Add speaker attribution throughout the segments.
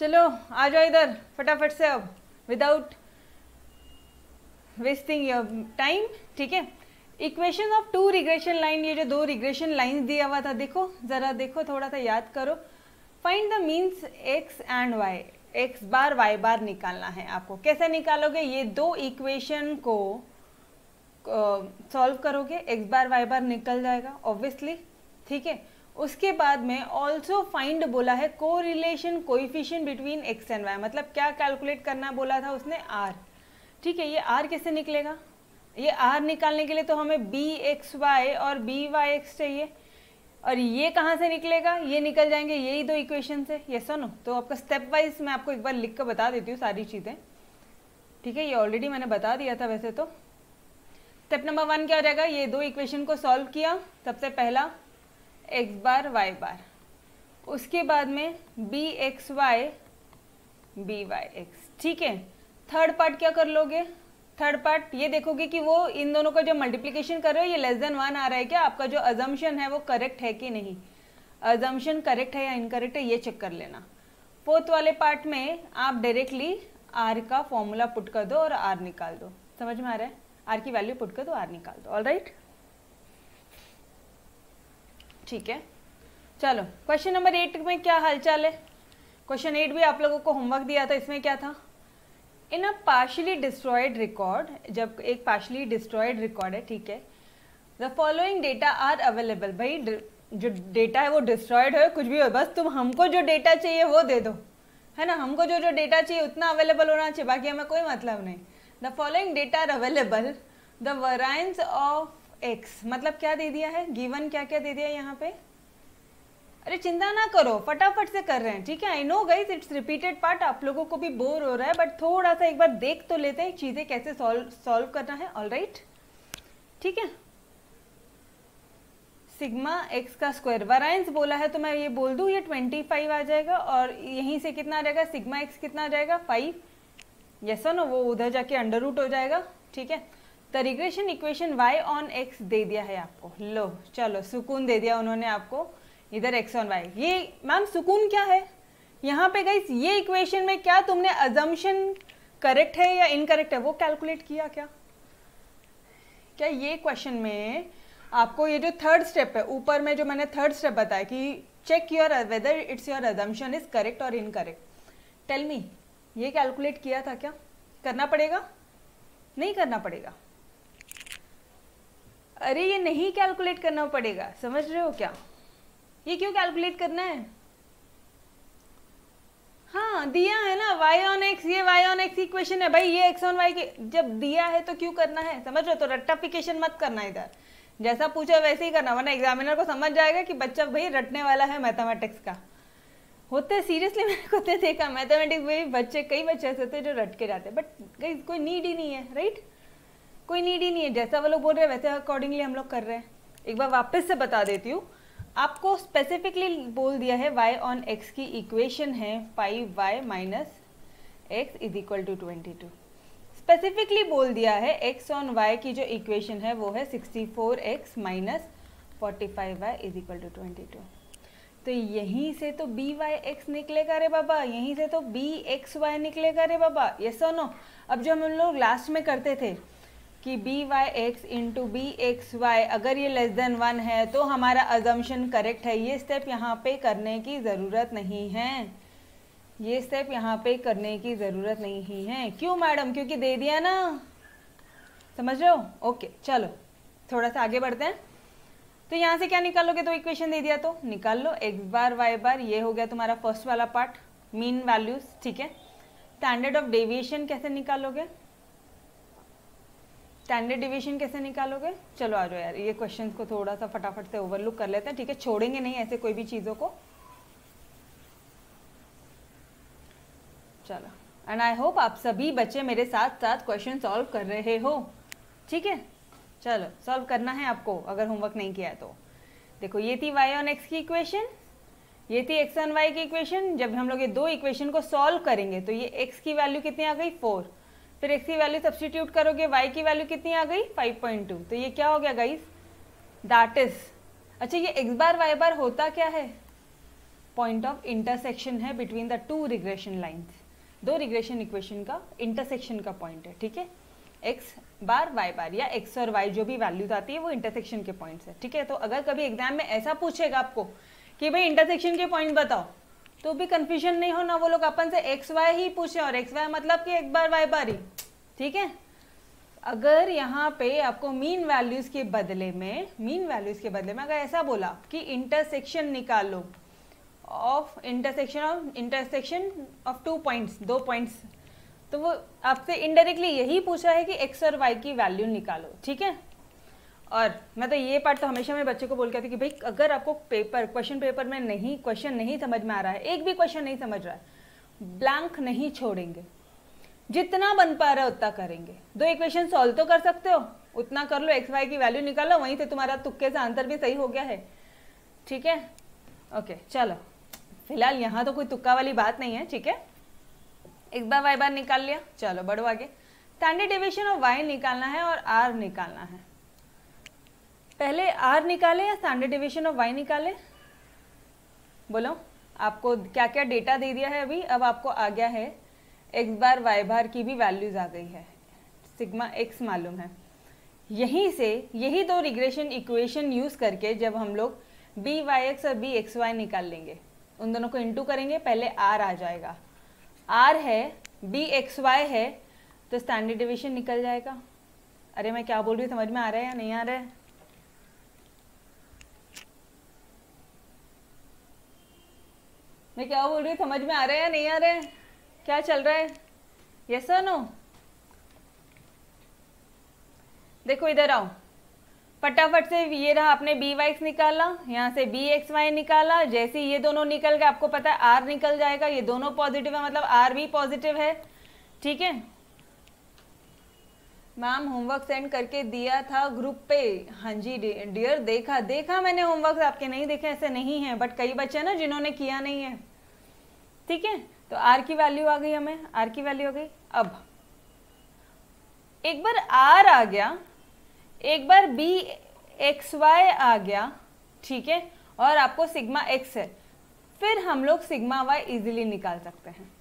Speaker 1: चलो आ जाओ इधर फटाफट से अब, विदाउट वेस्टिंग योर टाइम। ठीक है, equation of two regression line, ये जो दो रिग्रेशन लाइन दिया हुआ था, देखो जरा, देखो थोड़ा सा याद करो। Find the means X and Y, X bar Y bar निकालना है आपको। कैसे निकालोगे? ये दो इक्वेशन को सॉल्व करोगे, एक्स बार वाई बार निकल जाएगा ऑब्वियसली। ठीक है, उसके बाद में ऑल्सो फाइंड बोला है correlation coefficient between X and Y, मतलब क्या कैलकुलेट करना बोला था उसने? आर। ठीक है, ये आर कैसे निकलेगा? ये आर निकालने के लिए तो हमें बी एक्स वाई और बी वाई एक्स चाहिए, और ये कहाँ से निकलेगा? ये निकल जाएंगे यही दो इक्वेशन से। ये सुनो, तो आपका स्टेप वाइज मैं आपको एक बार लिख कर बता देती हूँ सारी चीज़ें। ठीक है, ये ऑलरेडी मैंने बता दिया था वैसे तो। स्टेप नंबर 1 क्या हो जाएगा? ये दो इक्वेशन को सॉल्व किया, सबसे पहला एक्स बार वाई बार, उसके बाद में B X Y B Y X. ठीक है, थर्ड पार्ट क्या कर लोगे? थर्ड पार्ट ये देखोगे कि वो इन दोनों का जो मल्टीप्लिकेशन कर रहे हो ये लेस देन 1 आ रहा है क्या, आपका जो अजम्पशन है वो करेक्ट है कि नहीं, अजम्पशन करेक्ट है या इनकरेक्ट है, ये चेक कर लेना। फोर्थ वाले पार्ट में आप डायरेक्टली आर का फॉर्मूला पुट कर दो और आर निकाल दो। समझ में आ रहा है? आर की वैल्यू पुट कर दो, आर निकाल दो। ऑलराइट, ठीक है। चलो क्वेश्चन नंबर 8 में क्या हालचाल है? क्वेश्चन 8 भी आप लोगों को होमवर्क दिया था, इसमें क्या था? In a partially destroyed record, जब एक पार्शियली डिस्ट्रॉयड रिकॉर्ड है, ठीक है, the following data are available. भाई जो डेटा है वो डिस्ट्रॉयड है, कुछ भी हो, बस तुम हमको जो डेटा चाहिए वो दे दो, है ना। हमको जो जो डेटा चाहिए उतना अवेलेबल होना चाहिए, बाकी हमें कोई मतलब नहीं। The following data are available, the variance of X, मतलब क्या दे दिया है? गिवन क्या क्या दे दिया है यहाँ पे? अरे चिंता ना करो, फटाफट से कर रहे हैं। ठीक है, I know guys it's repeated part, आप लोगों को भी बोर हो रहा है, बट थोड़ा सा एक बार देख तो लेते हैं चीजें कैसे सॉल्व करना है। ऑलराइट, ठीक है। सिग्मा एक्स का स्क्वायर वेरिएंस बोला है, तो मैं ये बोल दूं ये 25 आ जाएगा, और यहीं से कितना आ जाएगा? सिग्मा एक्स कितना आ जाएगा? 5। यस और नो, वो उधर जाके अंडर रूट हो जाएगा। ठीक है, the regression equation y on x दे दिया है आपको। लो चलो, सुकून दे दिया उन्होंने आपको, इधर x ऑन y। ये मैम सुकून क्या है यहाँ पे गाइस? ये इक्वेशन में क्या तुमने अजम्पशन करेक्ट है या इनकरेक्ट है वो कैलकुलेट किया क्या? क्या ये क्वेश्चन में आपको ये जो थर्ड स्टेप है, ऊपर में जो मैंने थर्ड स्टेप बताया कि check your whether it's your assumption is correct और इनकरेक्ट, टेल मी, ये कैलकुलेट किया था क्या? करना पड़ेगा? नहीं करना पड़ेगा? अरे ये नहीं कैलकुलेट करना पड़ेगा, समझ रहे हो क्या? ये क्यों कैलकुलेट करना है? हाँ दिया है ना y ऑन x, ये y ऑन x इक्वेशन है भाई, ये x ऑन y के जब दिया है तो क्यों करना है? समझ रहे हो? तो रट्टाफिकेशन मत करना, इधर जैसा पूछा वैसे ही करना, वरना एग्जामिनर को समझ जाएगा कि बच्चा भाई रटने वाला है मैथमेटिक्स का। होते सीरियसली, मैंने खुद देखा मैथमेटिक्स में बच्चे, कई बच्चे ऐसे होते जो रट के जाते, बट कोई नीड ही नहीं है। राइट, कोई नीड ही नहीं है, जैसा वो लोग बोल रहे हैं वैसे अकॉर्डिंगली हम लोग कर रहे हैं। एक बार वापस से बता देती हूँ आपको, स्पेसिफिकली बोल दिया है y ऑन x की इक्वेशन है 5y minus X is equal to 22। Specifically बोल दिया है x ऑन y की जो इक्वेशन है वो है 64x minus 45y is equal to 22। तो यहीं से तो बी वाई एक्स निकलेगा रे बाबा, यहीं से तो बी एक्स वाई निकलेगा रे बाबा। यस और नो? अब जो हम लोग लास्ट में करते थे कि B Y X into B X Y, अगर ये लेस देन 1 है तो हमारा अजम्पशन करेक्ट है, ये स्टेप यहाँ पे करने की ज़रूरत नहीं है, ये स्टेप यहाँ पे करने की ज़रूरत नहीं है। क्यों मैडम? क्योंकि दे दिया ना, समझ रहे हो? ओके चलो थोड़ा सा आगे बढ़ते हैं। तो यहाँ से क्या निकालोगे? तो इक्वेशन दे दिया तो निकाल लो, एक्स बार वाई बार, ये हो गया तुम्हारा फर्स्ट वाला पार्ट, मीन वैल्यूज। ठीक है, स्टैंडर्ड ऑफ डेविएशन कैसे निकालोगे? स्टैंडर्ड डेविएशन कैसे निकालोगे? चलो आ जाओ यार, ये क्वेश्चन को थोड़ा सा फटाफट से ओवरलुक कर लेते हैं। ठीक है, छोड़ेंगे नहीं ऐसे कोई भी चीज़ों को। चलो, एंड आई होप आप सभी बच्चे मेरे साथ साथ क्वेश्चन सॉल्व कर रहे हो। ठीक है, चलो सॉल्व करना है आपको अगर होमवर्क नहीं किया है तो। देखो ये थी y ऑन x की इक्वेशन, ये थी x ऑन y की इक्वेशन। जब हम लोग ये दो इक्वेशन को सॉल्व करेंगे तो ये x की वैल्यू कितनी आ गई? 4। फिर x की वैल्यू सब्स्टिट्यूट करोगे, y की वैल्यू कितनी आ गई? 5.2। तो ये क्या हो गया गाइस? दैट इज, अच्छा ये x बार y बार होता क्या है? पॉइंट ऑफ इंटरसेक्शन है between the two regression lines, दो रिग्रेशन इक्वेशन का इंटरसेक्शन का पॉइंट है, ठीक है। एक्स बार वाई बार या एक्स और वाई जो भी वैल्यूज आती है वो इंटरसेक्शन के पॉइंट्स है, ठीक है। तो अगर कभी एग्जाम में ऐसा पूछेगा आपको कि भाई इंटरसेक्शन के पॉइंट बताओ, तो भी कंफ्यूजन नहीं होना, वो लोग अपन से एक्स वाई ही पूछे और एक्स वाई मतलब कि एक बार वाई बार ही, ठीक है। अगर यहाँ पे आपको मीन वैल्यूज के बदले में अगर ऐसा बोला कि इंटरसेक्शन निकालो of intersection of two points, दो पॉइंट्स, तो वो आपसे इनडायरेक्टली यही पूछा है कि एक्स और वाई की वैल्यू निकालो, ठीक है। और मैं तो ये पार्ट तो हमेशा मेरे बच्चे को बोल के थी कि भाई अगर आपको क्वेश्चन पेपर में क्वेश्चन नहीं समझ में आ रहा है, एक भी क्वेश्चन नहीं समझ रहा है, ब्लैंक नहीं छोड़ेंगे, जितना बन पा रहा है उतना करेंगे। दो इक्वेशन सॉल्व तो कर सकते हो, उतना कर लो, एक्स वाई की वैल्यू निकालो, वहीं से तुम्हारा तुक्के से आंसर भी सही हो गया है, ठीक है। ओके चलो, फिलहाल यहाँ तो कोई तुक्का वाली बात नहीं है, ठीक है। एक बार वाई बार निकाल लिया, चलो बढ़ो आगे। स्टैंडर्ड डेविएशन ऑफ वाई निकालना है और आर निकालना है। पहले आर निकाले या स्टैंडर्ड डेविएशन ऑफ वाई निकाले, बोलो। आपको क्या क्या डेटा दे दिया है अभी, अब आपको आ गया है एक्स बार वाई बार की भी वैल्यूज आ गई है, सिग्मा एक्स मालूम है। यहीं से यही दो रिग्रेशन इक्वेशन यूज करके जब हम लोग बी वाई एक्स और बी एक्स वाई निकाल लेंगे, उन दोनों को इंटू करेंगे, पहले आर आ जाएगा, आर है बी एक्स वाई है, तो स्टैंडर्ड डेविएशन निकल जाएगा। अरे मैं क्या बोल रही हूँ, समझ में आ रहा है या नहीं आ रहा है? मैं क्या बोल रही हूँ, समझ में आ रहा है या नहीं आ रहा है? क्या चल रहा है? यस और नो? देखो इधर आओ, फटाफट से ये रहा, आपने बी वाई एक्स निकाला, यहाँ से बी एक्स वाई निकाला, जैसे ये दोनों निकल गए आपको पता है आर निकल जाएगा, ये दोनों पॉजिटिव है मतलब आर भी पॉजिटिव है, ठीक है। मैम होमवर्क सेंड करके दिया था ग्रुप पे, हाँ जी डियर, देखा मैंने होमवर्क, आपके नहीं देखे ऐसे नहीं है, बट कई बच्चे ना जिन्होंने किया नहीं है, ठीक है। तो आर की वैल्यू आ गई, हमें आर की वैल्यू आ गई। अब एक बार आर आ गया, एक बार बी एक्स वाई आ गया, ठीक है, और आपको सिग्मा एक्स है, फिर हम लोग सिग्मा वाई इजीली निकाल सकते हैं।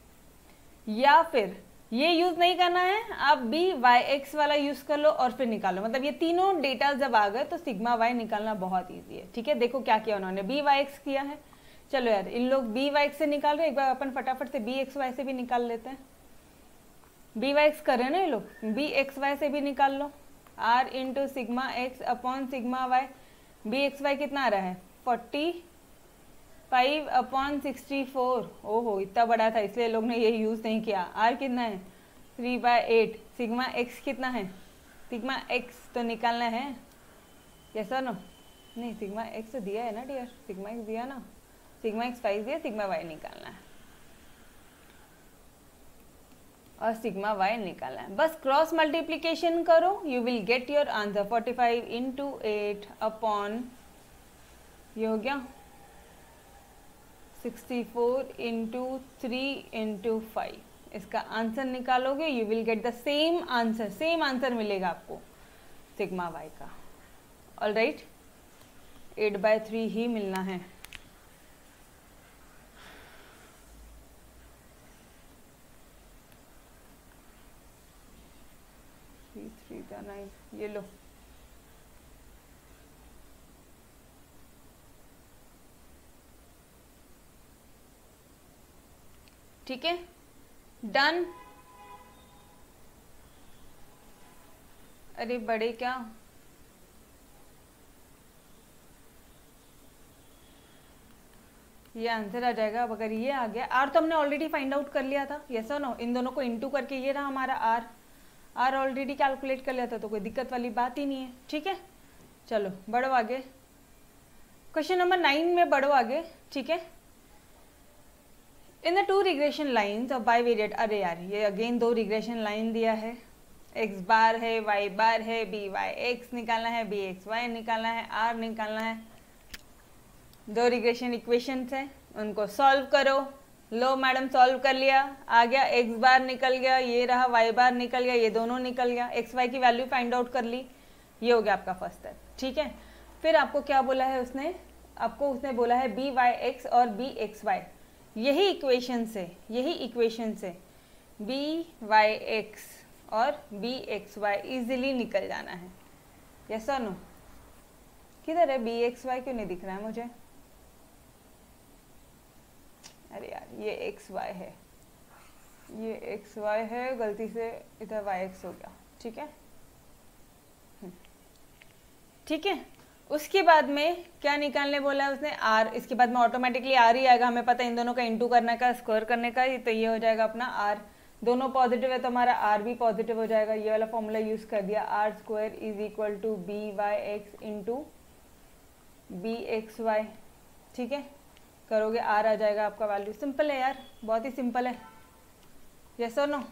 Speaker 1: या फिर ये यूज नहीं करना है, आप बी वाई एक्स वाला यूज कर लो और फिर निकालो, मतलब ये तीनों डेटा जब आ गए तो सिग्मा वाई निकालना बहुत ईजी है, ठीक है। देखो क्या किया उन्होंने, बी वाई एक्स किया है, चलो यार इन लोग बी वाई एक्स से निकाल रहे, एक बार अपन फटाफट से बी एक्स वाई से भी निकाल लेते हैं। बी वाई एक्स कर रहे हैं ना ये लोग, बी एक्स वाई से भी निकाल लो, R into sigma X upon sigma Y, B X Y कितना आ रहा है 45 अपॉन 64, ओहो इतना बड़ा था इसलिए लोग ने ये यूज नहीं किया। आर कितना है 3/8, सिग्मा एक्स कितना है, सिग्मा एक्स तो निकालना है, यस और नो? नहीं सिग्मा एक्स तो दिया है ना डियर, सिग्मा एक्स दिया ना, सिग्मा एक्स 5 दिया, सिग्मा वाई निकालना है और सिग्मा वाई निकालना है। बस क्रॉस मल्टीप्लीकेशन करो, you will get your answer 45 into 8 upon ये हो गया 64 इंटू 3 इंटू 5, इसका आंसर निकालोगे, you will get the same answer मिलेगा आपको सिग्मा वाई का। ऑल राइट, 8/3 ही मिलना है। ये लो, ठीक है, डन। अरे बड़े क्या, ये आंसर आ जाएगा। अब अगर ये आ गया, आर तो हमने ऑलरेडी फाइंड आउट कर लिया था, यस और नो? इन दोनों को इंटू करके ये रहा हमारा आर ऑलरेडी कैलकुलेट कर लिया था, तो कोई दिक्कत वाली बात ही नहीं है, ठीक है। चलो बढ़ो आगे, क्वेश्चन नंबर 9 में बढ़ो आगे, ठीक है। In the 2 regression lines of bivariate, अरे यार ये अगेन 2 रिग्रेशन लाइन दिया है, एक्स बार है वाई बार है, बी वाई एक्स निकालना है, बी एक्स वाई निकालना है, आर निकालना है। 2 रिग्रेशन इक्वेशंस है, उनको सॉल्व करो। लो मैडम सॉल्व कर लिया, आ गया एक्स बार निकल गया, ये रहा वाई बार निकल गया, ये दोनों निकल गया, एक्स वाई की वैल्यू फाइंड आउट कर ली, ये हो गया आपका फर्स्ट स्टेप, ठीक है। फिर आपको क्या बोला है उसने, आपको उसने बोला है बी वाई एक्स और बी एक्स वाई, यही इक्वेशन से बी वाई एक्स और बी एक्स वाई इजिली निकल जाना है। यस और नो? किधर है बी एक्स वाई? क्यों नहीं दिख रहा है मुझे? अरे यार ये एक्स वाई है, ये एक्स वाई है, गलती से इधर वाई एक्स हो गया। ठीक है, ठीक है। उसके बाद में क्या निकालने बोला है उसने? आर। इसके बाद में ऑटोमेटिकली आर ही आएगा, हमें पता है इन दोनों का इंटू करने का, स्क्वायर करने का, तो ये हो जाएगा अपना आर। दोनों पॉजिटिव है तो हमारा आर भी पॉजिटिव हो जाएगा। ये वाला फॉर्मूला यूज कर दिया, R square is equal to B Y X into B X Y. ठीक है, करोगे आर आ जाएगा आपका वैल्यू। सिंपल है यार, बहुत ही सिंपल है। यस और नो?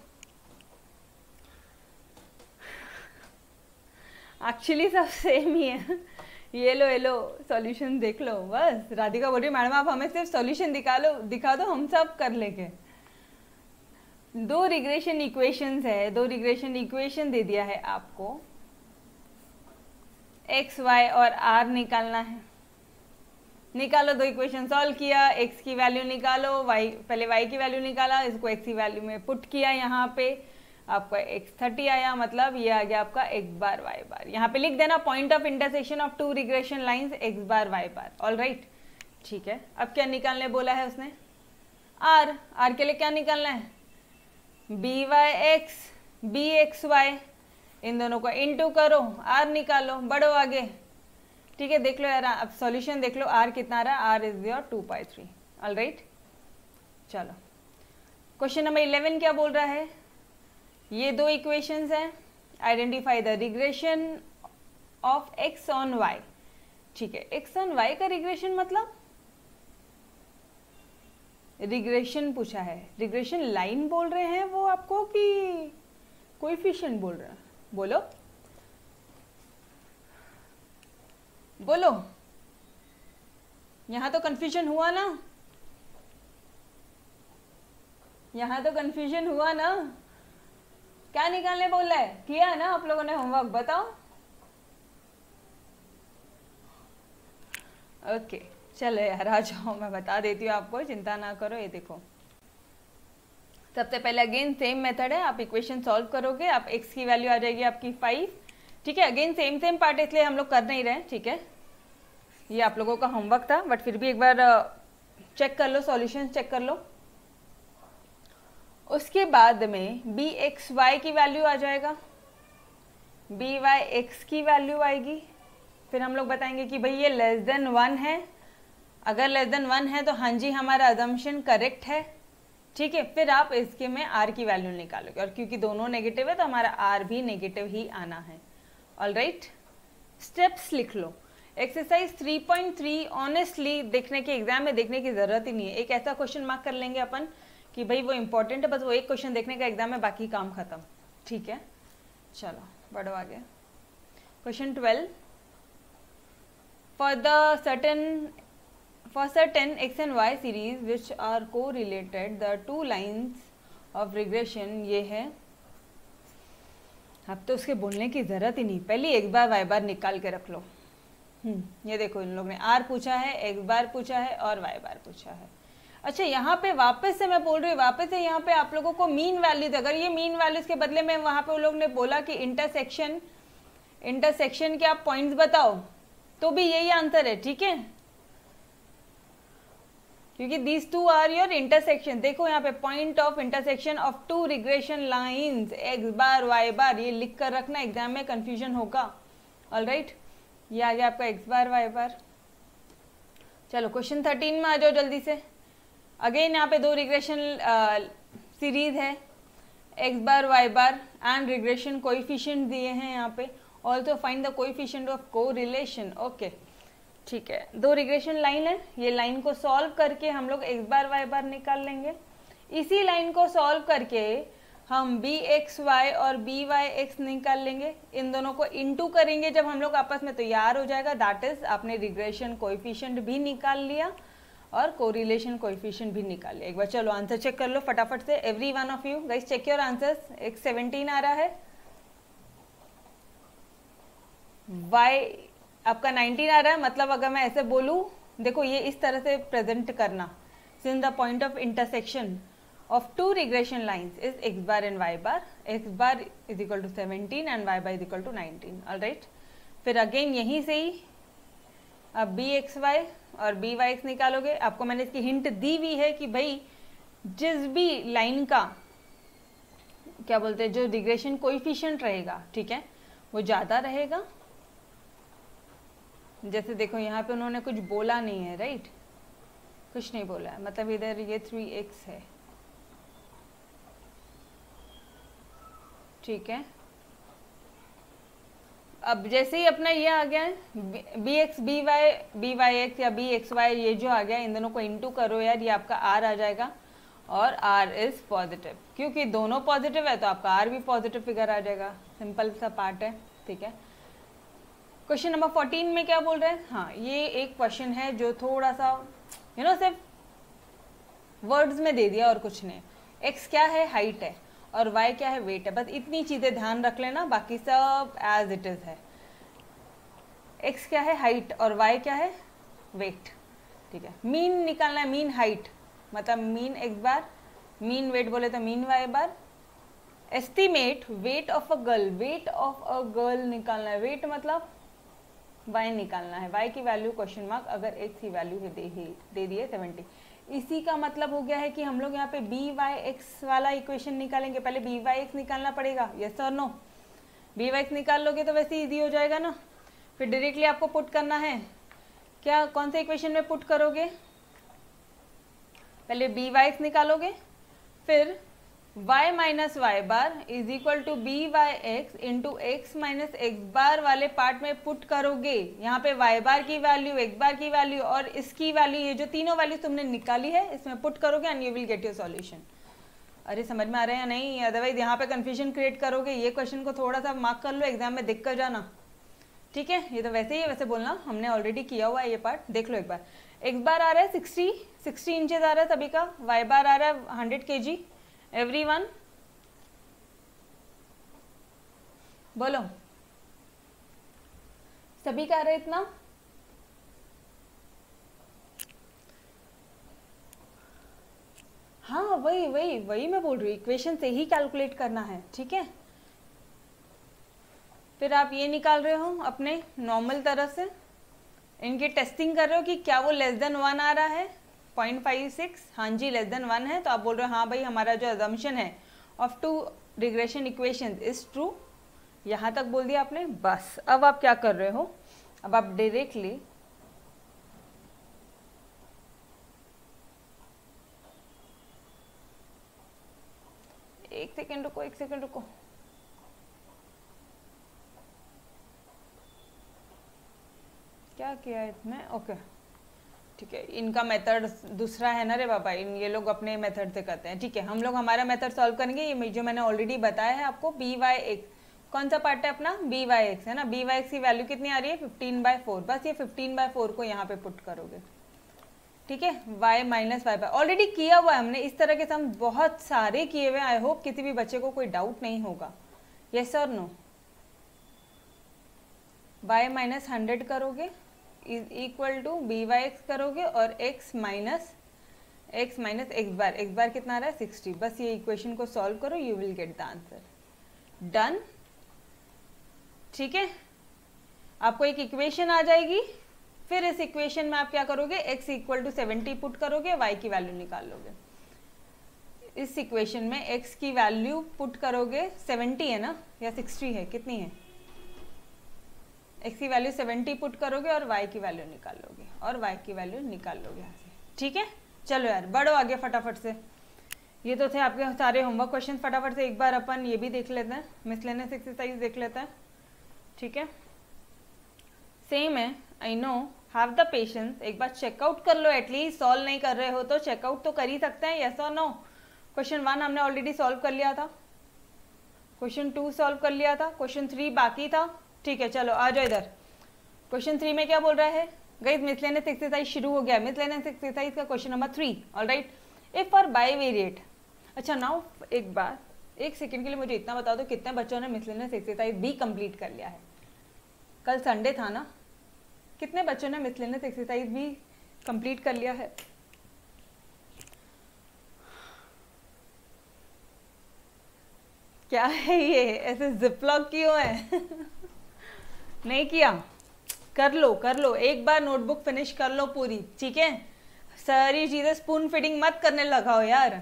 Speaker 1: एक्चुअली सब सेम ही है। ये लो सॉल्यूशन देख लो बस। राधिका बोल रही मैडम आप हमें सिर्फ सॉल्यूशन दिखा दो, हम सब कर लेंगे। दो रिग्रेशन इक्वेशंस है, दो रिग्रेशन इक्वेशन दे दिया है आपको, एक्स वाई और आर निकालना है। निकालो, दो इक्वेशन सॉल्व किया, एक्स की वैल्यू निकालो, वाई पहले वाई की वैल्यू निकाला, इसको एक्स की वैल्यू में पुट किया, यहाँ पे आपका एक्स 30 आया, मतलब ये आ गया आपका एक्स बार वाई बार। यहाँ पे लिख देना point of intersection of two regression lines X bar Y bar. All right, ठीक है। अब क्या निकालने बोला है उसने? आर। आर के लिए क्या निकालना है? B Y X B X Y, इन दोनों को इनटू करो, आर निकालो, बढ़ो आगे। ठीक है, देख लो यार, अब सॉल्यूशन देख लो, आर कितना रहा? R is your 2π3। All right, चलो क्वेश्चन नंबर 11 क्या बोल रहा है? ये दो इक्वेशंस हैं, identify the regression of X on Y. ठीक है, एक्स ऑन वाई का रिग्रेशन मतलब रिग्रेशन पूछा है, रिग्रेशन लाइन बोल रहे हैं वो आपको कि कोएफिशिएंट बोल रहे हैं? बोलो बोलो, यहां तो कंफ्यूजन हुआ ना? यहां तो कंफ्यूजन हुआ ना? क्या निकालने बोल रहा है? किया ना आप लोगों ने होमवर्क? बताओ। ओके चलो यार आ जाओ, मैं बता देती हूँ आपको, चिंता ना करो। ये देखो, सबसे पहले अगेन सेम मेथड है, आप इक्वेशन सॉल्व करोगे, आप x की वैल्यू आ जाएगी आपकी 5। ठीक है, अगेन सेम पार्ट, इसलिए हम लोग कर नहीं रहे। ठीक है, ये आप लोगों का होमवर्क था, बट फिर भी एक बार चेक कर लो, सॉल्यूशन चेक कर लो। उसके बाद में बी एक्स वाई की वैल्यू आ जाएगा, बी वाई एक्स की वैल्यू आएगी। फिर हम लोग बताएंगे कि भाई ये लेस देन 1 है, अगर लेस देन 1 है तो हाँ जी हमारा अजम्पशन करेक्ट है। ठीक है, फिर आप इसके में आर की वैल्यू निकालोगे, और क्योंकि दोनों नेगेटिव है तो हमारा आर भी नेगेटिव ही आना है। ऑल राइट, स्टेप्स लिख लो। एक्सरसाइज 3.3 ऑनेस्टली देखने के एग्जाम में देखने की जरूरत ही नहीं है, एक ऐसा क्वेश्चन मार्क कर लेंगे अपन कि भाई वो इंपॉर्टेंट है, बस वो एक क्वेश्चन देखने का एग्जाम में, बाकी काम खत्म। ठीक है, चलो बढ़ो आगे। Question 12, for certain x and y series which are correlated the two lines of regression, ये है। अब तो उसके बोलने की जरूरत ही नहीं, पहले x बार y बार निकाल के रख लो। ये देखो, इन लोग ने r पूछा है, x बार पूछा है और y बार पूछा है। अच्छा, यहाँ पे वापस से मैं बोल रही हूँ, वापस से यहाँ पे आप लोगों को मीन वैल्यूज, अगर ये मीन वैल्यूज के बदले में वहां पे उन लोग ने बोला कि इंटरसेक्शन के आप पॉइंट्स बताओ, तो भी यही आंसर है। ठीक है, क्योंकि these two are your intersection. देखो यहाँ पे point of intersection of two regression lines X bar Y bar, ये लिख कर रखना, एग्जाम में कंफ्यूजन होगा। ऑल राइट, ये आ गया आपका एक्स बार वाई बार। चलो क्वेश्चन 13 में आ जाओ जल्दी से। अगेन यहाँ पे दो रिग्रेशन सीरीज है, X bar Y bar and regression coefficient दिए हैं यहाँ पे। Also find the coefficient of correlation. Okay, ठीक है, दो रिग्रेशन लाइन है, ये लाइन को सॉल्व करके हम लोग एक्स बार वाई बार निकाल लेंगे। इसी लाइन को सॉल्व करके हम बी एक्स वाई और बी वाई एक्स निकाल लेंगे, इन दोनों को इनटू करेंगे जब हम लोग आपस में, तो यार हो जाएगा। दैट इज आपने रिग्रेशन कोएफिशिएंट भी निकाल लिया और कोरिलेशन कोएफिशिएंट भी निकाल लिया। एक बार चलो आंसर चेक कर लो फटाफट से, every one of you guys check your answers. एक 17 आ रहा है, y आपका 19 आ रहा है, मतलब अगर मैं ऐसे बोलूं देखो ये इस तरह से प्रेजेंट करना, since the point of intersection of two regression lines is x bar and y bar, x bar is equal to 17 and y bar is equal to 19. all right, फिर अगेन यहीं से ही अब बी एक्स वाई और B Y x निकालोगे। आपको मैंने इसकी hint दी हुई है कि भाई जिस भी लाइन का क्या बोलते हैं जो रिग्रेशन कोएफिशिएंट रहेगा, ठीक है, वो ज़्यादा रहेगा। जैसे देखो यहाँ पे उन्होंने कुछ बोला नहीं है, राइट, कुछ नहीं बोला है, मतलब इधर ये 3x है, ठीक है। अब जैसे ही अपना ये आ गया है B X B Y X या बी एक्स वाई, ये जो आ गया इन दोनों को इनटू करो यार, ये आपका आर आ जाएगा और आर इज पॉजिटिव, क्योंकि दोनों पॉजिटिव है तो आपका आर भी पॉजिटिव फिगर आ जाएगा। सिंपल सा पार्ट है, ठीक है। क्वेश्चन नंबर 14 में क्या बोल रहे हैं, हाँ ये एक क्वेश्चन है जो थोड़ा सा सिर्फ वर्ड्स में दे दिया और कुछ नहीं। एक्स क्या है, हाइट है, और y क्या है, वेट है, बस इतनी चीजें ध्यान रख लेना, बाकी सब एज इट इज है। x क्या है, हाइट, और y क्या है, वेट, ठीक है। मीन निकालना है, मीन हाइट मतलब मीन x बार, मीन वेट बोले तो mean y bar. Estimate weight of a girl, weight of a girl निकालना है, वेट मतलब y निकालना है, y की वैल्यू क्वेश्चन मार्क, अगर x की वैल्यू दे दी है 70। इसी का मतलब हो गया है कि हम लोग यहाँ पे बी वाई एक्स वाला इक्वेशन निकालेंगे। पहले बी वाई एक्स निकालना पड़ेगा, यस और नो। बी वाई एक्स निकाल लोगे तो वैसे इजी हो जाएगा ना। फिर डायरेक्टली आपको पुट करना है, क्या कौन से इक्वेशन में पुट करोगे, पहले बी वाई एक्स निकालोगे, फिर y minus Y bar is equal to B Y X into X minus X bar वाले पार्ट में पुट करोगे। यहाँ पे y बार की वैल्यू, x बार की वैल्यू और इसकी वैल्यू, ये जो तीनों वैल्यू तुमने निकाली है इसमें पुट करोगे and you will get your solution. अरे समझ में आ रहा है या नहीं, अदरवाइज यहाँ पे कंफ्यूजन क्रिएट करोगे। ये क्वेश्चन को थोड़ा सा मार्क कर लो, एग्जाम में दिख कर जाना, ठीक है। ये तो वैसे ही है, वैसे बोलना हमने ऑलरेडी किया हुआ है ये पार्ट, देख लो एक बार। x बार आ रहा है 60 इंचेज आ रहा है सभी का, y बार आ रहा है 100 kg, एवरीवन बोलो, सभी का आ रहा है इतना। हाँ वही मैं बोल रही हूँ, इक्वेशन से ही कैलकुलेट करना है, ठीक है। फिर आप ये निकाल रहे हो अपने नॉर्मल तरह से, इनकी टेस्टिंग कर रहे हो कि क्या वो लेस देन 1 आ रहा है, 0.56, हाँ जी लेस देन 1 है, तो आप बोल रहे हो हाँ भाई हमारा जो अजम्पशन है of two regression equations is true. यहाँ तक बोल दिया आपने, बस अब आप क्या कर रहे हो, अब आप डायरेक्टली एक सेकेंड रुको, क्या किया है इसमें, ओके ठीक है। इनका मेथड दूसरा है ना रे बाबा, ये लोग अपने मेथड से करते हैं, ठीक है। हम लोग हमारा मेथड सॉल्व करेंगे, ये जो मैंने ऑलरेडी बताया है आपको, बी वाई एक्स, कौन सा पार्ट है अपना, बी वाई एक्स है ना। बी वाई एक्स की वैल्यू कितनी आ रही है, 15/4, बस ये 15/4 को यहाँ पे पुट करोगे, ठीक है। y माइनस वाई बार ऑलरेडी किया हुआ है हमने, इस तरह के सम बहुत सारे किए हुए, आई होप किसी भी बच्चे को कोई डाउट नहीं होगा, यस और नो। y माइनस 100 करोगे is equal to B Y X करोगे और x माइनस एक्स बार कितना आ रहा है 60, बस ये इक्वेशन को सॉल्व करो, you will get the answer, done, ठीक है। आपको एक इक्वेशन आ जाएगी, फिर इस इक्वेशन में आप क्या करोगे, x इक्वल टू 70 पुट करोगे, y की वैल्यू निकाल लोगे। इस इक्वेशन में x की वैल्यू पुट करोगे, 70 है ना या 60 है, कितनी है, x की वैल्यू 70 पुट करोगे और y की वैल्यू निकाल लोगे, और y की वैल्यू निकाल लोगे यहाँ से, ठीक है। चलो यार बढ़ो आगे फटाफट से, ये तो थे आपके सारे होमवर्क क्वेश्चन। फटाफट से एक बार अपन ये भी देख लेते हैं, मिसलेनियस एक्सरसाइज देख लेते हैं, ठीक है। सेम है, I know, have the patience, एक बार चेकआउट कर लो, एटलीस्ट सॉल्व नहीं कर रहे हो तो चेकआउट तो कर ही सकते हैं, यस और नो। क्वेश्चन 1 हमने ऑलरेडी सॉल्व कर लिया था, क्वेश्चन 2 सॉल्व कर लिया था, क्वेश्चन 3 बाकी था, ठीक है। चलो आ जाओ इधर, क्वेश्चन 3 में क्या बोल रहा है गाइस, मिसलेनियस एक्सरसाइज शुरू हो गया, मिसलेनियस एक्सरसाइज का question number 3, alright. If for bivariate, अच्छा नाउ एक बार, एक सेकंड के लिए मुझे इतना बता दो, कितने बच्चों ने मिसलेनियस एक्सरसाइज भी कंप्लीट कर लिया है, कल संडे था ना, कितने बच्चों ने मिसलेनियस एक्सरसाइज भी कंप्लीट कर लिया है। क्या है ये, ऐसे जिपलॉक क्यों है? नहीं किया, कर लो एक बार नोटबुक फिनिश कर लो पूरी, ठीक है? सारी चीजें स्पून फीडिंग मत करने लगाओ यार।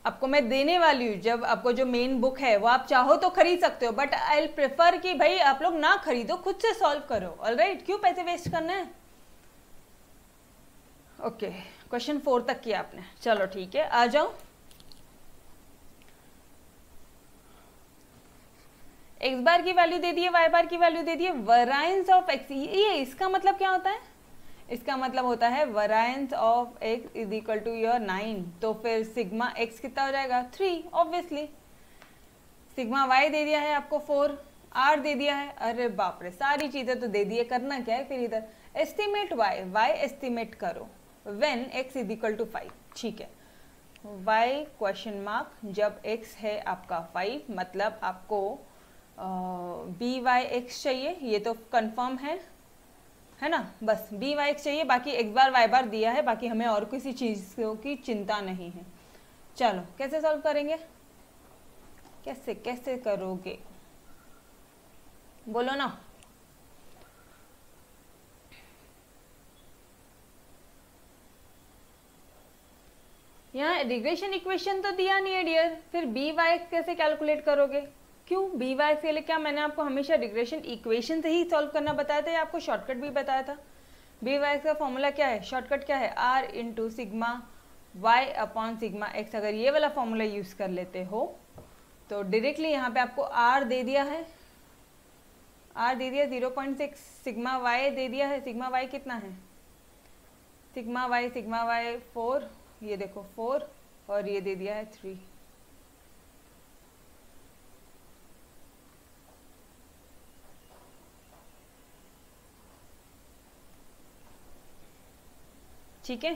Speaker 1: आपको मैं देने वाली हूँ, जब आपको जो मेन बुक है वो आप चाहो तो खरीद सकते हो, बट आई प्रेफर कि भाई आप लोग ना खरीदो, खुद से सॉल्व करो। ऑलराइट, क्यों पैसे वेस्ट करना है? ओके, क्वेश्चन 4 तक किया आपने, चलो ठीक है, आ जाओ। एक्स बार की वैल्यू दे दिए, वाई बार की वैल्यू दे दिए, वरायंस ऑफ एक्स, ये इसका मतलब क्या होता है? इसका मतलब होता है variance of X is equal to your 9। तो फिर सिग्मा एक्स कितना हो जाएगा? 3 ऑब्वियसली। सिग्मा वाई दे दिया है आपको 4, आर दे दिया है, अरे बाप रे सारी चीजें तो दे दी है, करना क्या है फिर इधर? एस्टिमेट वाई, वाई एस्टिमेट करो when X is equal to 5, ठीक है? वाई क्वेश्चन मार्क, जब एक्स है आपका 5, मतलब आपको बी वाई एक्स चाहिए, ये तो कंफर्म है ना? बस बी वाई एक्स चाहिए, बाकी एक्स बार वाई बार दिया है, बाकी हमें और किसी चीज़ की चिंता नहीं है। चलो कैसे सॉल्व करेंगे? कैसे कैसे करोगे, बोलो ना। यहाँ रिग्रेशन इक्वेशन तो दिया नहीं है डियर, फिर बी वाई एक्स कैसे कैलकुलेट करोगे? क्यों? बी वाई के लिए क्या मैंने आपको हमेशा रिग्रेशन इक्वेशन से ही सॉल्व करना बताया था, या आपको शॉर्टकट भी बताया था? बी वाई का फॉर्मूला क्या है, शॉर्टकट क्या है? R into sigma Y upon sigma X. अगर ये वाला फॉर्मूला यूज कर लेते हो तो डायरेक्टली यहाँ पे आपको आर दे दिया है, आर दे दिया 0.6, सिग्मा वाई दे दिया है, सिग्मा वाई कितना है? सिग्मा वाई 4, ये देखो 4, और ये दे दिया है 3। ठीक है,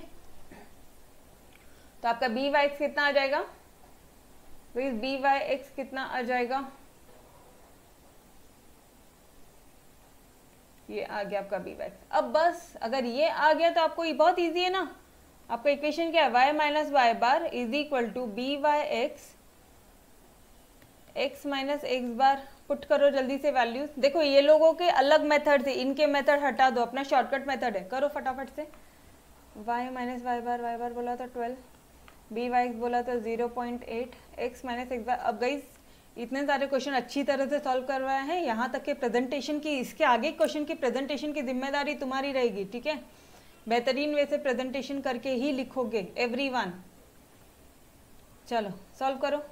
Speaker 1: तो आपका बी वाई एक्स कितना आ जाएगा? बी वाई एक्स कितना आ जाएगा? ये आ गया आपका बी वाई एक्स। अब बस अगर ये आ गया तो आपको ये बहुत इजी है ना। आपका इक्वेशन क्या है? Y minus Y bar is equal to B Y X, X minus X bar. Put करो जल्दी से वैल्यूज। देखो ये लोगों के अलग मेथड थे, इनके मेथड हटा दो, अपना शॉर्टकट मेथड है, करो फटाफट से। वाई माइनस वाई बार बोला था 12, बी वाई एक्स बोला था 0.8, एक्स माइनस एक्स बार। अब गाइस इतने सारे क्वेश्चन अच्छी तरह से सॉल्व करवाए हैं, यहाँ तक के प्रेजेंटेशन की, इसके आगे क्वेश्चन की प्रेजेंटेशन की जिम्मेदारी तुम्हारी रहेगी, ठीक है? बेहतरीन वे से प्रेजेंटेशन करके ही लिखोगे एवरीवन। चलो सॉल्व करो।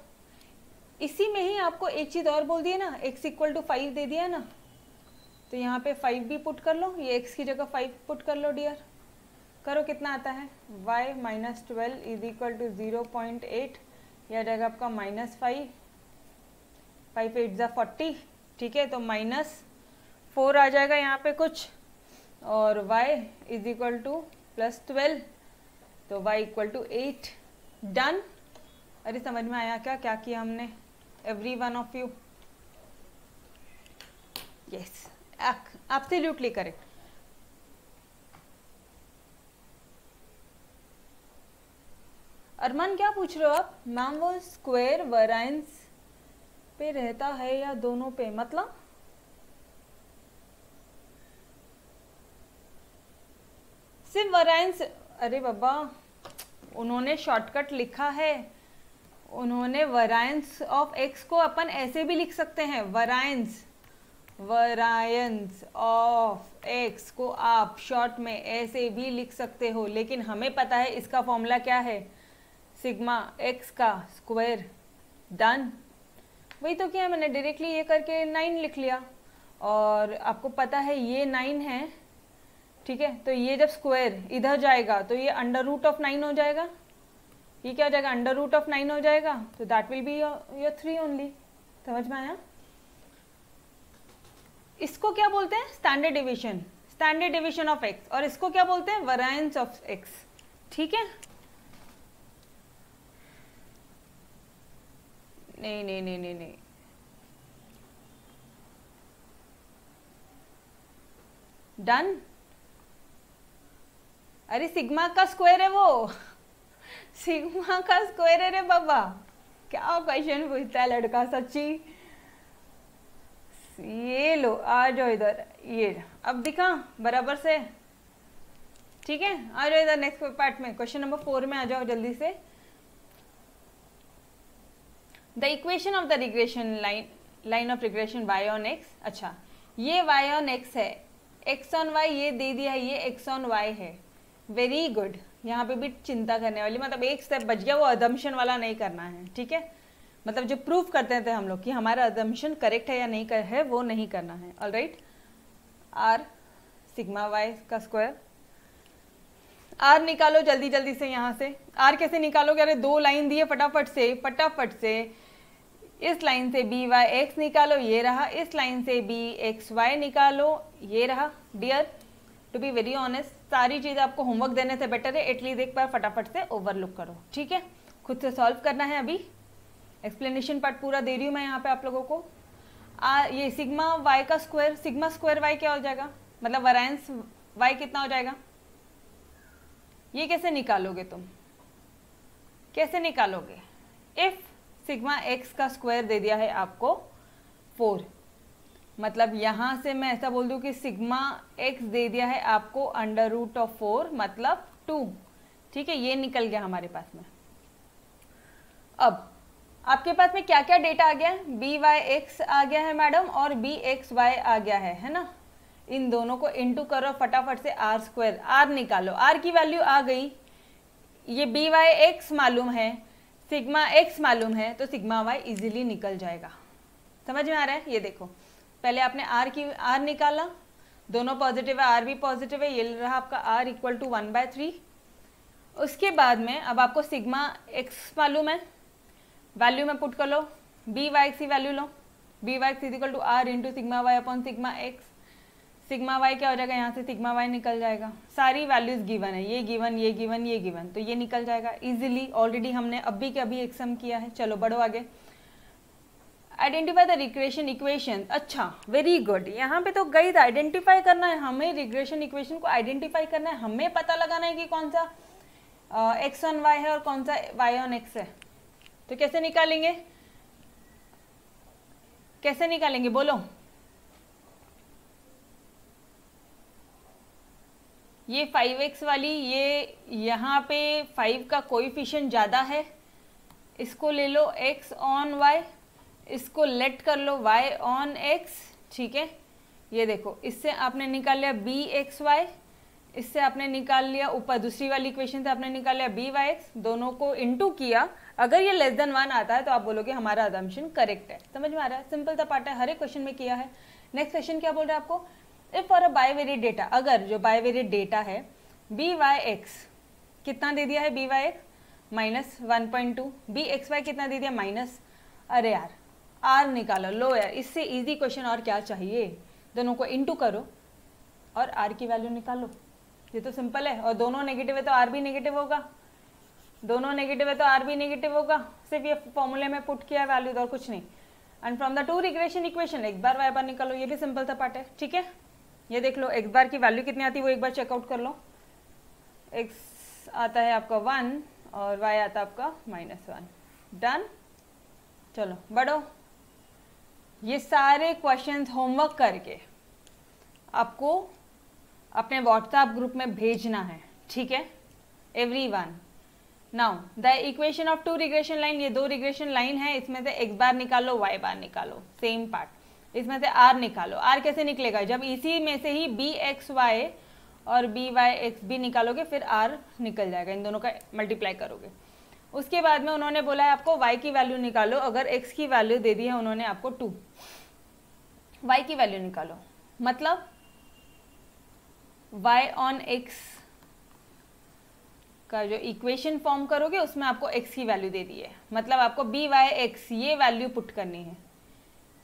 Speaker 1: इसी में ही आपको एक चीज और बोल दिया ना, x इक्वल टू 5 दे दिया ना, तो यहाँ पे 5 भी पुट कर लो, ये x की जगह 5 पुट कर लो डियर। करो कितना आता है? y minus 12 is equal to 0.8, यह जाएगा आपका -5, 5 8 जा 40, ठीक है? तो -4 आ जाएगा यहाँ पे कुछ, और y इज इक्वल टू +12, तो y इक्वल टू 8। डन। अरे समझ में आया क्या क्या किया हमने? Every one of you, yes, absolutely correct. Armaan क्या पूछ रहे हो आप? मैम वो स्क्वायर वरायंस पे रहता है या दोनों पे? मतलब सिर्फ वरायंस? अरे बाबा उन्होंने शॉर्टकट लिखा है, उन्होंने वरायंस ऑफ एक्स को अपन ऐसे भी लिख सकते हैं, वरायंस ऑफ एक्स को आप शॉर्ट में ऐसे भी लिख सकते हो, लेकिन हमें पता है इसका फॉर्मूला क्या है, सिग्मा एक्स का स्क्वायर। डन। वही तो किया मैंने, डायरेक्टली ये करके 9 लिख लिया, और आपको पता है ये 9 है, ठीक है? तो ये जब स्क्वायर इधर जाएगा तो ये अंडर रूट ऑफ 9 हो जाएगा, ये क्या हो जाएगा? अंडर रूट ऑफ 9 हो जाएगा, तो that will be your 3 only. समझ में आया? इसको क्या बोलते हैं? Standard division, standard division of x, और इसको क्या बोलते हैं? वरायंस ऑफ एक्स, ठीक है? नहीं नहीं नहीं नहीं नहीं, डन। अरे सिग्मा का स्क्वायर है वो, सिग्मा का स्क्वायर है रे बाबा। क्या क्वेश्चन पूछता है लड़का सच्ची। ये लो आ जाओ इधर, ये अब दिखा बराबर से, ठीक है। आ जाओ इधर नेक्स्ट पार्ट में, क्वेश्चन नंबर 4 में आ जाओ जल्दी से। The equation of the regression line of regression y on x। अच्छा ये y ऑन x है, x ऑन y ये दे दिया है, ये x ऑन y है। वेरी गुड, यहाँ पे भी चिंता करने वाली, मतलब एक स्टेप बच गया, वो अदम्पशन वाला नहीं करना है, ठीक है। मतलब जो प्रूफ करते थे हम लोग कि हमारा अदम्पशन करेक्ट है या नहीं है, वो नहीं करना है। ऑलराइट, आर सिग्मा वाई का स्क्वायर, आर निकालो जल्दी जल्दी से यहाँ से। आर कैसे निकालोगे? अरे 2 लाइन दी है, फटाफट से इस लाइन से बी वाई एक्स निकालो, ये रहा। इस लाइन से बी एक्स वाई निकालो, ये रहा। Dear to be very honest, सारी चीज़ आपको होमवर्क देने से बेटर है एटलीस्ट एक बार फटाफट से ओवरलुक करो, ठीक है। खुद से सॉल्व करना है। अभी एक्सप्लेनेशन पार्ट पूरा दे रही हूँ मैं यहाँ पे आप लोगों को। ये सिग्मा वाई का स्क्वायर, सिग्मा स्क्वायर वाई क्या हो जाएगा, मतलब वेरिएंस वाई कितना हो जाएगा? ये कैसे निकालोगे तुम, कैसे निकालोगे? इफ सिग्मा एक्स का स्क्वायर दे दिया है आपको 4, मतलब यहाँ से मैं ऐसा बोल दूँ कि सिग्मा एक्स दे दिया है आपको √4 मतलब 2, ठीक है। ये निकल गया हमारे पास में। अब आपके पास में क्या क्या डेटा आ गया है? बी वाई एक्स आ गया है मैडम, और बी एक्स वाई आ गया है ना। इन दोनों को इंटू करो फटाफट से, आर स्क्वायर, आर निकालो। आर की वैल्यू आ गई, ये बी वाई एक्स मालूम है, सिग्मा एक्स मालूम है, तो सिग्मा वाई इजीली निकल जाएगा। समझ में आ रहा है? ये देखो, पहले आपने आर निकाला, दोनों पॉजिटिव है, आर भी पॉजिटिव है, ये रहा आपका आर इक्वल टू 1/3। उसके बाद में अब आपको सिग्मा एक्स मालूम है, वैल्यू में पुट कर लो, बी वाई एक्स की वैल्यू लो, B Y X is equal to R into sigma Y upon sigma X. Sigma Y क्या हो जाएगा? यहाँ से सिग्मा वाई निकल जाएगा। सारी वैल्यूज गिवन है, ये गिवन, ये गिवन, ये गिवन, तो ये निकल जाएगा इजीली। ऑलरेडी हमने अभी के अभी एक सम किया है। चलो बढ़ो आगे। Identify the regression equation. अच्छा वेरी गुड, यहाँ पे तो गाइस आइडेंटिफाई करना है हमें, रिग्रेशन इक्वेशन को आइडेंटिफाई करना है हमें, पता लगाना है कि कौन सा एक्स ऑन वाई है और कौन सा वाई ऑन एक्स है। तो कैसे निकालेंगे, कैसे निकालेंगे बोलो? ये 5x वाली, ये यहाँ पे 5 का कोएफिशिएंट ज़्यादा है, इसको ले लो x ऑन y, इसको लेट कर लो y ऑन x, ठीक है। ये देखो, इससे आपने निकाल लिया bxy, इससे आपने निकाल लिया ऊपर दूसरी वाली इक्वेशन से आपने निकाल लिया byx, दोनों को इनटू किया। अगर ये लेस देन 1 आता है तो आप बोलोगे हमारा अजम्पशन करेक्ट है। समझ में आ रहा है? सिंपल सा पार्ट है, हर एक क्वेश्चन में किया है। नेक्स्ट क्वेश्चन क्या बोल रहा है आपको? If for a bivariate data, अगर जो बाइवेरिएट डेटा है byx कितना दे दिया है, byx -1.2, bxy कितना दे दिया माइनस, अरे यार r निकालो। लो यार, इससे इजी क्वेश्चन और क्या चाहिए? दोनों को इनटू करो और r की वैल्यू निकालो, ये तो सिंपल है। और दोनों नेगेटिव है तो r भी नेगेटिव होगा, दोनों नेगेटिव है तो r भी नेगेटिव होगा। सिर्फ ये फॉर्मूले में पुट किया वैल्यू और कुछ नहीं। And from the 2 regression equation x bar y बार निकालो, ये भी सिंपल सा पार्ट है, ठीक है। ये देख लो x बार की वैल्यू कितनी आती है वो एक बार चेकआउट कर लो। x आता है आपका 1 और y आता है आपका -1। डन, चलो बढ़ो। ये सारे क्वेश्चंस होमवर्क करके आपको अपने व्हाट्सएप ग्रुप में भेजना है, ठीक है everyone. Now the equation of 2 regression line, ये 2 रिग्रेशन लाइन है, इसमें से x बार निकालो y बार निकालो, सेम पार्ट। इसमें से r निकालो, r कैसे निकलेगा? जब इसी में से ही bxy और byx भी निकालोगे फिर r निकल जाएगा, इन दोनों का मल्टीप्लाई करोगे। उसके बाद में उन्होंने बोला है आपको y की वैल्यू निकालो। अगर x की वैल्यू दे दी है उन्होंने आपको 2, y की वैल्यू निकालो, मतलब y ऑन x का जो इक्वेशन फॉर्म करोगे उसमें आपको x की वैल्यू दे दी है, मतलब आपको byx ये वैल्यू पुट करनी है।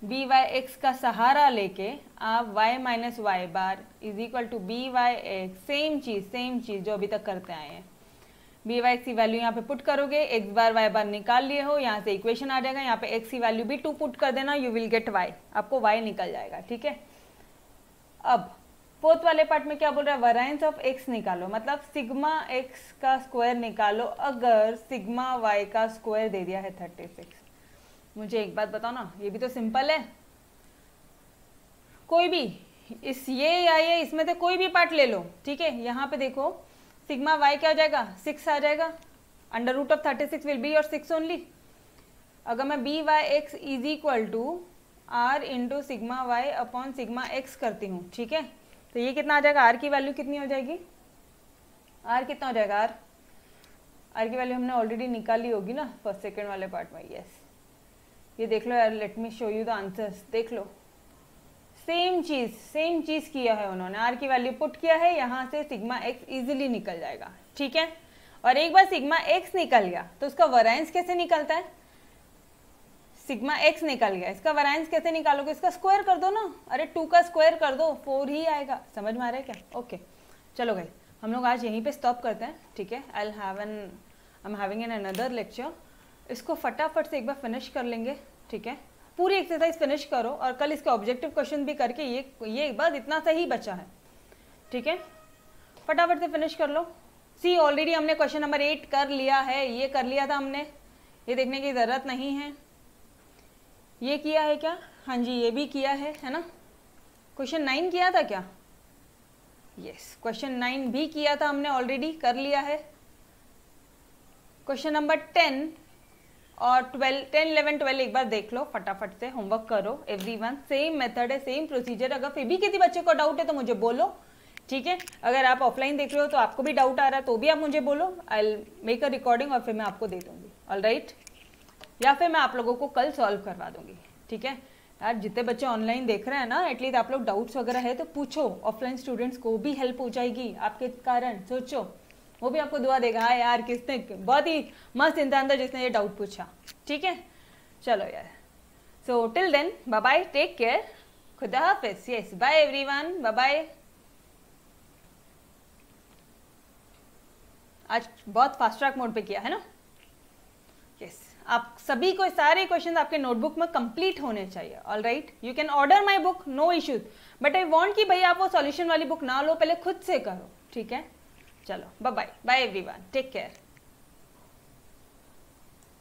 Speaker 1: byx का सहारा लेके आप y minus Y bar is equal to byx, same चीज जो अभी तक करते आए हैं। byx की वैल्यू यहाँ पे पुट करोगे, x बार y बार निकाल लिए हो, यहाँ से इक्वेशन आ जाएगा, यहाँ पे x की वैल्यू भी 2 पुट कर देना, यू विल गेट y, आपको y निकल जाएगा, ठीक है। अब फोर्थ वाले पार्ट में क्या बोल रहा है, वेरिएंस ऑफ एक्स निकालो, मतलब सिग्मा एक्स का स्क्वायर निकालो अगर सिग्मा वाई का स्क्वायर दे दिया है 36। मुझे एक बात बताओ ना, ये भी तो सिंपल है, कोई भी इस ये या ये इसमें से कोई भी पार्ट ले लो, ठीक है। यहाँ पे देखो सिग्मा वाई क्या हो जाएगा, 6 आ जाएगा, under root of 36 will be your 6 only. अगर मैं B Y X is equal to R into sigma Y upon sigma X करती हूँ, ठीक है, तो ये कितना आ जाएगा, आर की वैल्यू कितनी हो जाएगी, आर कितना हो जाएगा, आर की वैल्यू हमने ऑलरेडी निकाली होगी ना फर्स्ट सेकेंड वाले पार्ट में। यस, ये देख लो यार, let me show you the answers, देख लो सेम चीज किया है उन्होंने, आर की वैल्यू पुट किया है, यहाँ से सिग्मा एक्स इजीली निकल जाएगा, ठीक है। और एक बार सिग्मा एक्स निकल गया तो उसका वेरिएंस कैसे निकलता है, सिग्मा एक्स निकल गया, इसका वेरिएंस कैसे निकालोगे, इसका स्क्वायर कर दो ना, अरे 2 का स्क्वायर कर दो 4 ही आएगा, समझ में आ रहा है क्या। ओके चलो भाई, हम लोग आज यहीं पे स्टॉप करते हैं, ठीक है। I am having an another lecture, इसको फटाफट से एक बार फिनिश कर लेंगे, ठीक है। पूरी एक्सरसाइज फिनिश करो और कल इसके ऑब्जेक्टिव क्वेश्चन भी करके ये बस इतना सही बचा है, ठीक है, फटाफट से फिनिश कर लो। सी ऑलरेडी हमने क्वेश्चन नंबर 8 कर लिया है, ये कर लिया था हमने, ये देखने की ज़रूरत नहीं है। ये किया है क्या, हाँ जी ये भी किया है ना। क्वेश्चन 9 किया था क्या, यस क्वेश्चन 9 भी किया था हमने, ऑलरेडी कर लिया है। क्वेश्चन नंबर 10 और 12, 10, 11, 12 एक बार देख लो, फटाफट से होमवर्क करो एवरीवन, सेम मेथड है, सेम प्रोसीजर। अगर फिर भी किसी बच्चे को डाउट है तो मुझे बोलो, ठीक है। अगर आप ऑफलाइन देख रहे हो तो आपको भी डाउट आ रहा है तो भी आप मुझे बोलो, I will make a recording और फिर मैं आपको दे दूंगी, ऑलराइट, या फिर मैं आप लोगों को कल सॉल्व करवा दूंगी, ठीक है। यार जितने बच्चे ऑनलाइन देख रहे हैं ना, एटलीस्ट आप लोग डाउट्स वगैरह है तो पूछो, ऑफलाइन स्टूडेंट्स को भी हेल्प हो जाएगी आपके कारण, सोचो वो भी आपको दुआ देगा, हाँ यार किसने, बहुत ही मस्त इंसान था जिसने ये डाउट पूछा, ठीक है। चलो यार, so till then bye bye, take care, खुदा हाफिज, yes bye everyone, bye bye. आज बहुत फास्ट ट्रैक मोड पे किया है ना, यस आप सभी को सारे क्वेश्चन आपके नोटबुक में कंप्लीट होने चाहिए, alright. You can order my book, no issues, but I want कि भाई आप वो सॉल्यूशन वाली बुक ना लो, पहले खुद से करो, ठीक है। चलो bye bye, bye everyone, take care.